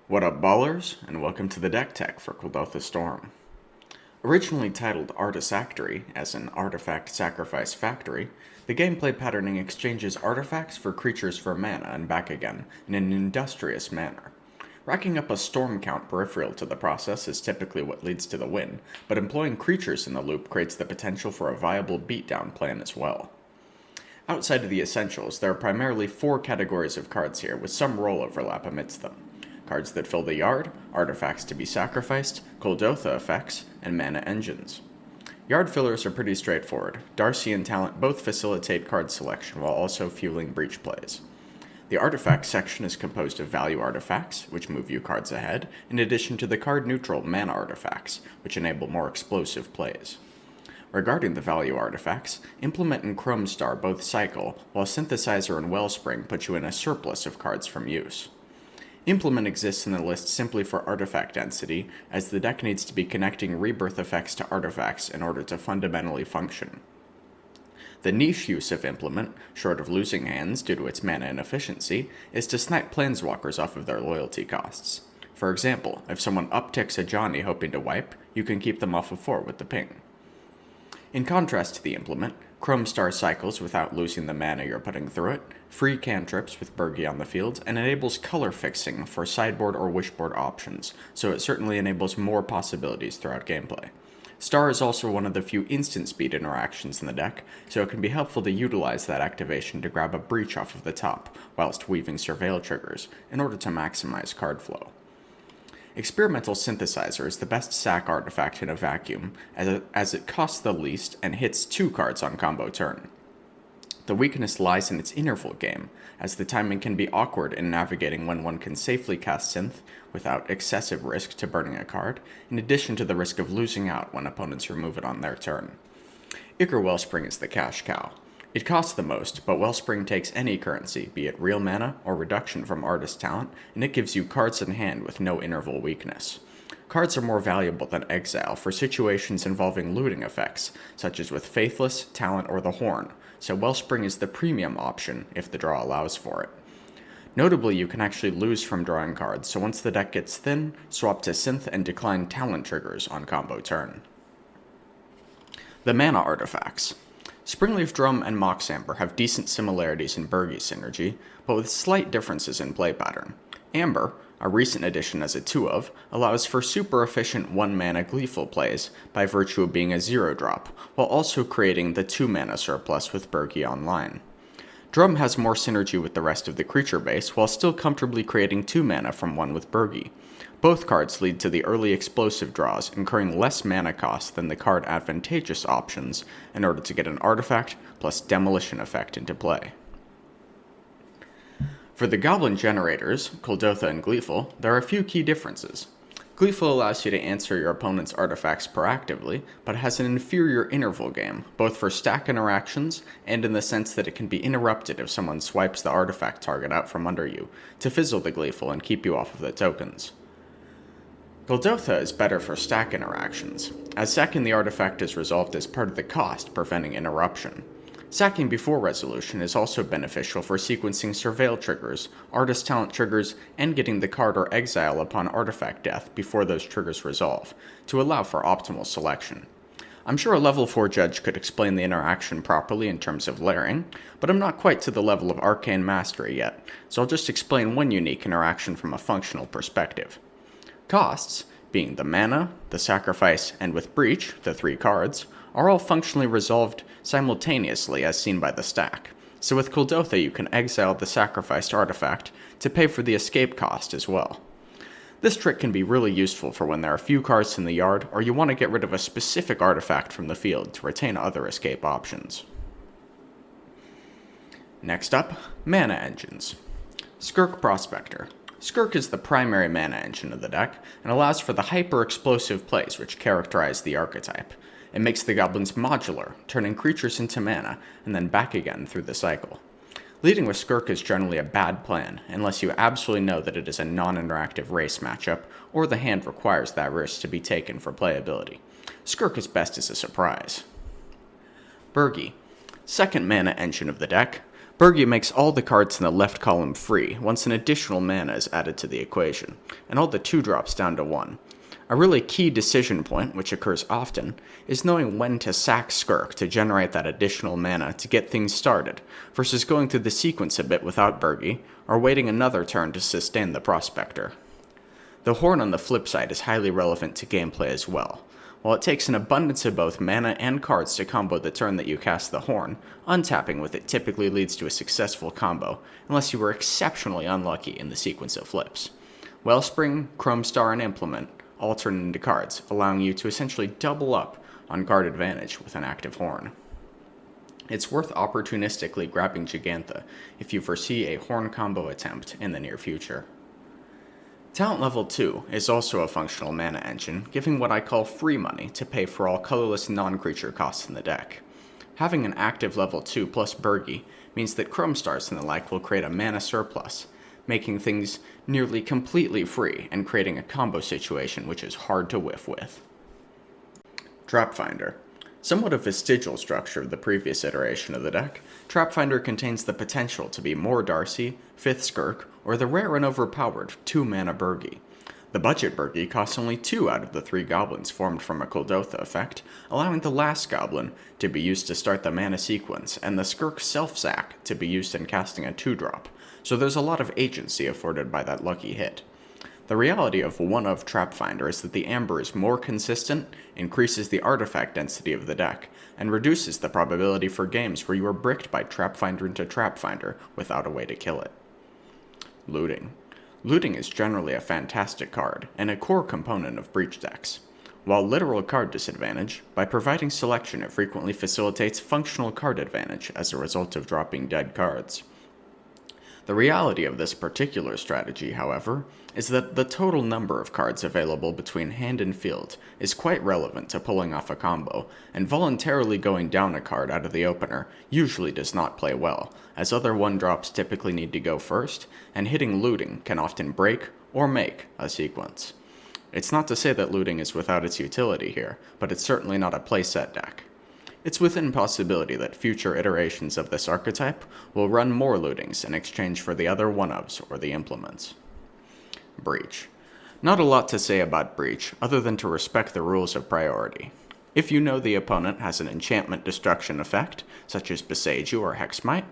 What up, ballers, and welcome to the deck tech for Kuldotha Storm. Originally titled Artifactory, as in Artifact Sacrifice Factory, the gameplay patterning exchanges artifacts for creatures for mana and back again in an industrious manner. Racking up a storm count peripheral to the process is typically what leads to the win, but employing creatures in the loop creates the potential for a viable beatdown plan as well. Outside of the essentials, there are primarily 4 categories of cards here, with some role overlap amidst them. Cards that fill the yard, artifacts to be sacrificed, Kuldotha effects, and mana engines. Yard fillers are pretty straightforward. Darcy and Talent both facilitate card selection while also fueling breach plays. The artifact section is composed of value artifacts, which move you cards ahead, in addition to the card-neutral mana artifacts, which enable more explosive plays. Regarding the value artifacts, Implement and Chrome Star both cycle, while Synthesizer and Wellspring put you in a surplus of cards from use. Implement exists in the list simply for artifact density, as the deck needs to be connecting rebirth effects to artifacts in order to fundamentally function. The niche use of Implement, short of losing hands due to its mana inefficiency, is to snipe planeswalkers off of their loyalty costs. For example, if someone upticks a Johnny hoping to wipe, you can keep them off of 4 with the ping. In contrast to the Implement, Chrome Star cycles without losing the mana you're putting through it, free cantrips with Burgi on the field, and enables color fixing for sideboard or wishboard options, so it certainly enables more possibilities throughout gameplay. Star is also one of the few instant speed interactions in the deck, so it can be helpful to utilize that activation to grab a breach off of the top, whilst weaving surveil triggers, in order to maximize card flow. Experimental Synthesizer is the best sack artifact in a vacuum, as it costs the least and hits 2 cards on combo turn. The weakness lies in its interval game, as the timing can be awkward in navigating when one can safely cast Synth without excessive risk to burning a card, in addition to the risk of losing out when opponents remove it on their turn. Ichor Wellspring is the cash cow. It costs the most, but Wellspring takes any currency, be it real mana or reduction from artist talent, and it gives you cards in hand with no interval weakness. Cards are more valuable than Exile for situations involving looting effects, such as with Faithless, Talent, or the Horn, so Wellspring is the premium option if the draw allows for it. Notably, you can actually lose from drawing cards, so once the deck gets thin, swap to Synth and decline Talent triggers on combo turn. The mana artifacts. Springleaf Drum and Mox Amber have decent similarities in Burgi synergy, but with slight differences in play pattern. Amber, a recent addition as a 2-of, allows for super efficient 1-mana Gleeful plays by virtue of being a 0-drop, while also creating the 2-mana surplus with Burgi online. Drum has more synergy with the rest of the creature base, while still comfortably creating 2 mana from 1 with Burgi. Both cards lead to the early explosive draws, incurring less mana cost than the card advantageous options in order to get an artifact plus demolition effect into play. For the Goblin generators, Kuldotha and Gleeful, there are a few key differences. Gleeful allows you to answer your opponent's artifacts proactively, but has an inferior interval game, both for stack interactions and in the sense that it can be interrupted if someone swipes the artifact target out from under you, to fizzle the Gleeful and keep you off of the tokens. Kuldotha is better for stack interactions, as sacking the artifact is resolved as part of the cost, preventing interruption. Sacking before resolution is also beneficial for sequencing surveil triggers, artist talent triggers, and getting the card or exile upon artifact death before those triggers resolve, to allow for optimal selection. I'm sure a level 4 judge could explain the interaction properly in terms of layering, but I'm not quite to the level of arcane mastery yet, so I'll just explain one unique interaction from a functional perspective. Costs, being the mana, the sacrifice, and with breach, the 3 cards, are all functionally resolved simultaneously as seen by the stack. So with Kuldotha you can exile the sacrificed artifact to pay for the escape cost as well. This trick can be really useful for when there are few cards in the yard or you want to get rid of a specific artifact from the field to retain other escape options. Next up, mana engines. Skirk Prospector. Skirk is the primary mana engine of the deck, and allows for the hyper-explosive plays which characterize the archetype. It makes the goblins modular, turning creatures into mana, and then back again through the cycle. Leading with Skirk is generally a bad plan, unless you absolutely know that it is a non-interactive race matchup, or the hand requires that risk to be taken for playability. Skirk is best as a surprise. Burgi. Second mana engine of the deck, Bergie makes all the cards in the left column free once an additional mana is added to the equation, and all the 2-drops down to 1. A really key decision point, which occurs often, is knowing when to sack Skirk to generate that additional mana to get things started, versus going through the sequence a bit without Bergie, or waiting another turn to sustain the Prospector. The Horn on the flip side is highly relevant to gameplay as well. While it takes an abundance of both mana and cards to combo the turn that you cast the Horn, untapping with it typically leads to a successful combo, unless you were exceptionally unlucky in the sequence of flips. Wellspring, Chrome Star, and Implement all turn into cards, allowing you to essentially double up on card advantage with an active Horn. It's worth opportunistically grabbing Gigantha if you foresee a Horn combo attempt in the near future. Talent level 2 is also a functional mana engine, giving what I call free money to pay for all colorless non-creature costs in the deck. Having an active level 2 plus Bergie means that Chrome Stars and the like will create a mana surplus, making things nearly completely free and creating a combo situation which is hard to whiff with. Trapfinder. Somewhat a vestigial structure of the previous iteration of the deck, Trapfinder contains the potential to be more Darcy, 5th Skirk, or the rare and overpowered 2-mana Bergie. The budget Bergie costs only 2 out of the 3 goblins formed from a Kuldotha effect, allowing the last goblin to be used to start the mana sequence, and the Skirk self-sack to be used in casting a 2-drop, so there's a lot of agency afforded by that lucky hit. The reality of one of Trapfinder is that the Amber is more consistent, increases the artifact density of the deck, and reduces the probability for games where you are bricked by Trapfinder into Trapfinder without a way to kill it. Looting. Looting is generally a fantastic card, and a core component of Breach decks. While literal card disadvantage, by providing selection it frequently facilitates functional card advantage as a result of dropping dead cards. The reality of this particular strategy, however, is that the total number of cards available between hand and field is quite relevant to pulling off a combo, and voluntarily going down a card out of the opener usually does not play well, as other 1-drops typically need to go first, and hitting looting can often break or make a sequence. It's not to say that looting is without its utility here, but it's certainly not a playset deck. It's within possibility that future iterations of this archetype will run more lootings in exchange for the other 1-ofs or the implements. Breach. Not a lot to say about Breach, other than to respect the rules of priority. If you know the opponent has an enchantment destruction effect, such as Beseiju or Hexmite,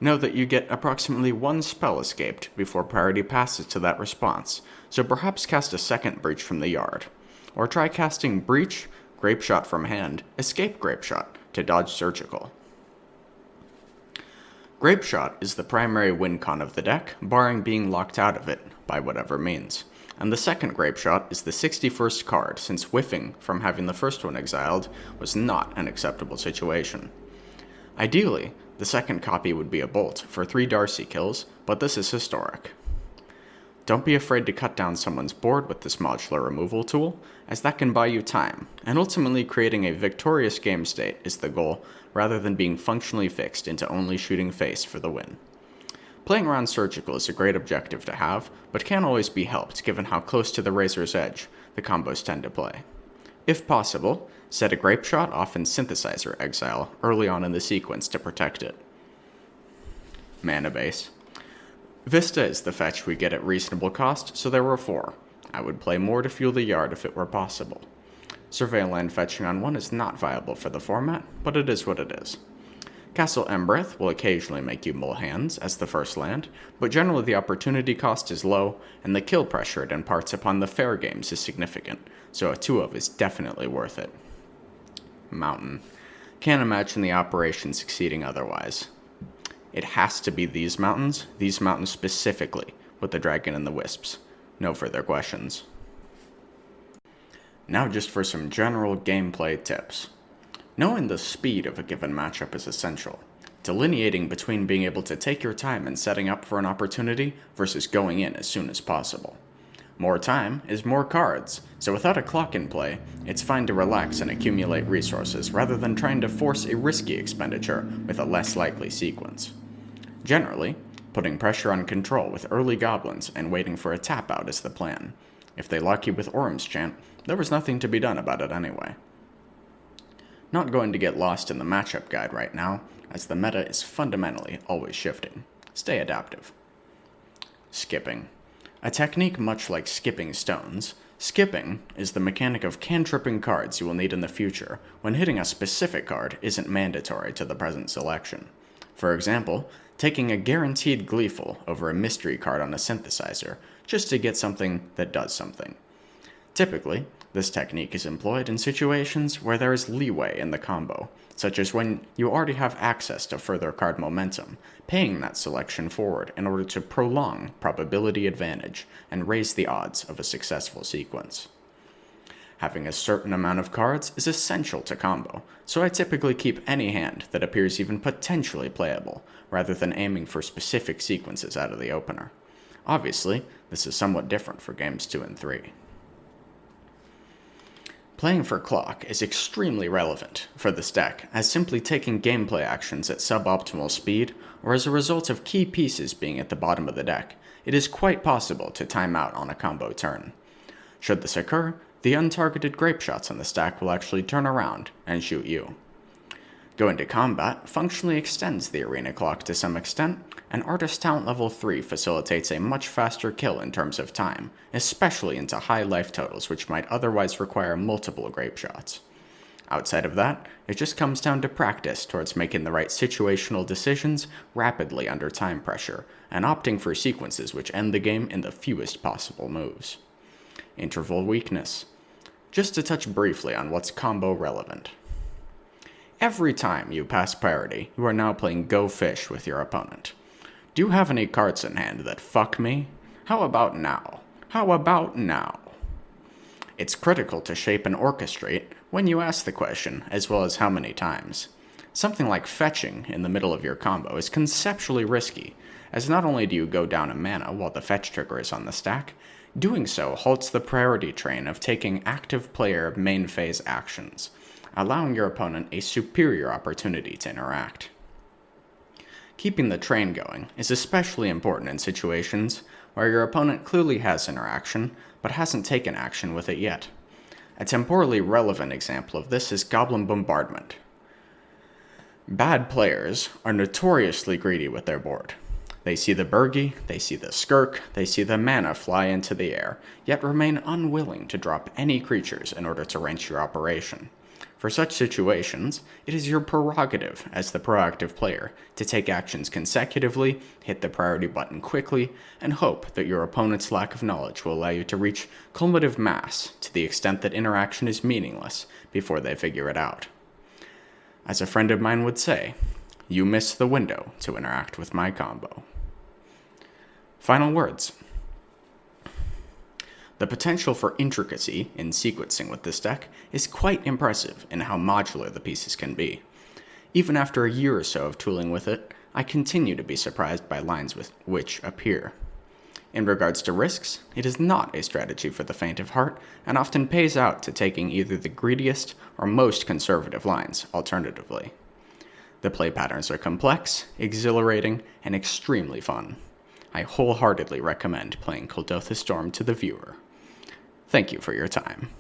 know that you get approximately 1 spell escaped before priority passes to that response, so perhaps cast a second Breach from the yard. Or try casting Breach, Grapeshot from hand, Escape Grapeshot, to dodge Surgical. Grapeshot is the primary win con of the deck, barring being locked out of it, by whatever means. And the second Grapeshot is the 61st card, since whiffing from having the first one exiled was not an acceptable situation. Ideally, the second copy would be a Bolt for 3 Darcy kills, but this is historic. Don't be afraid to cut down someone's board with this modular removal tool, as that can buy you time, and ultimately creating a victorious game state is the goal, rather than being functionally fixed into only shooting face for the win. Playing around Surgical is a great objective to have, but can't always be helped given how close to the razor's edge the combos tend to play. If possible, set a Grapeshot off in Synthesizer exile early on in the sequence to protect it. Mana base. Vista is the fetch we get at reasonable cost, so there were 4. I would play more to fuel the yard if it were possible. Surveilland fetching on 1 is not viable for the format, but it is what it is. Castle Embereth will occasionally make you mull hands as the first land, but generally the opportunity cost is low, and the kill pressure it imparts upon the fair games is significant, so a 2-of is definitely worth it. Mountain. Can't imagine the operation succeeding otherwise. It has to be these mountains specifically, with the dragon and the wisps. No further questions. Now just for some general gameplay tips. Knowing the speed of a given matchup is essential. Delineating between being able to take your time and setting up for an opportunity versus going in as soon as possible. More time is more cards, so without a clock in play, it's fine to relax and accumulate resources rather than trying to force a risky expenditure with a less likely sequence. Generally, putting pressure on control with early goblins and waiting for a tap out is the plan. If they lock you with Orm's Chant, there was nothing to be done about it anyway. Not going to get lost in the matchup guide right now, as the meta is fundamentally always shifting. Stay adaptive. Skipping. A technique much like skipping stones, skipping is the mechanic of cantripping cards you will need in the future when hitting a specific card isn't mandatory to the present selection. For example, taking a guaranteed Gleeful over a mystery card on a synthesizer, just to get something that does something. Typically, this technique is employed in situations where there is leeway in the combo, such as when you already have access to further card momentum, paying that selection forward in order to prolong probability advantage and raise the odds of a successful sequence. Having a certain amount of cards is essential to combo, so I typically keep any hand that appears even potentially playable, rather than aiming for specific sequences out of the opener. Obviously, this is somewhat different for games 2 and 3. Playing for clock is extremely relevant for this deck, as simply taking gameplay actions at suboptimal speed, or as a result of key pieces being at the bottom of the deck, it is quite possible to time out on a combo turn. Should this occur, the untargeted grape shots on the stack will actually turn around and shoot you. Going to combat functionally extends the arena clock to some extent, and Artist Talent level 3 facilitates a much faster kill in terms of time, especially into high life totals which might otherwise require multiple grape shots. Outside of that, it just comes down to practice towards making the right situational decisions rapidly under time pressure, and opting for sequences which end the game in the fewest possible moves. Interval weakness. Just to touch briefly on what's combo relevant. Every time you pass priority, you are now playing Go Fish with your opponent. Do you have any cards in hand that fuck me? How about now? How about now? It's critical to shape and orchestrate when you ask the question, as well as how many times. Something like fetching in the middle of your combo is conceptually risky, as not only do you go down a mana while the fetch trigger is on the stack, doing so halts the priority train of taking active player main phase actions, allowing your opponent a superior opportunity to interact. Keeping the train going is especially important in situations where your opponent clearly has interaction, but hasn't taken action with it yet. A temporally relevant example of this is Goblin Bombardment. Bad players are notoriously greedy with their board. They see the Burgie, they see the Skirk, they see the mana fly into the air, yet remain unwilling to drop any creatures in order to wrench your operation. For such situations, it is your prerogative as the proactive player to take actions consecutively, hit the priority button quickly, and hope that your opponent's lack of knowledge will allow you to reach cumulative mass to the extent that interaction is meaningless before they figure it out. As a friend of mine would say, you missed the window to interact with my combo. Final words. The potential for intricacy in sequencing with this deck is quite impressive in how modular the pieces can be. Even after a year or so of tooling with it, I continue to be surprised by lines with which appear. In regards to risks, it is not a strategy for the faint of heart, and often pays out to taking either the greediest or most conservative lines alternatively. The play patterns are complex, exhilarating, and extremely fun. I wholeheartedly recommend playing Kuldotha Storm to the viewer. Thank you for your time.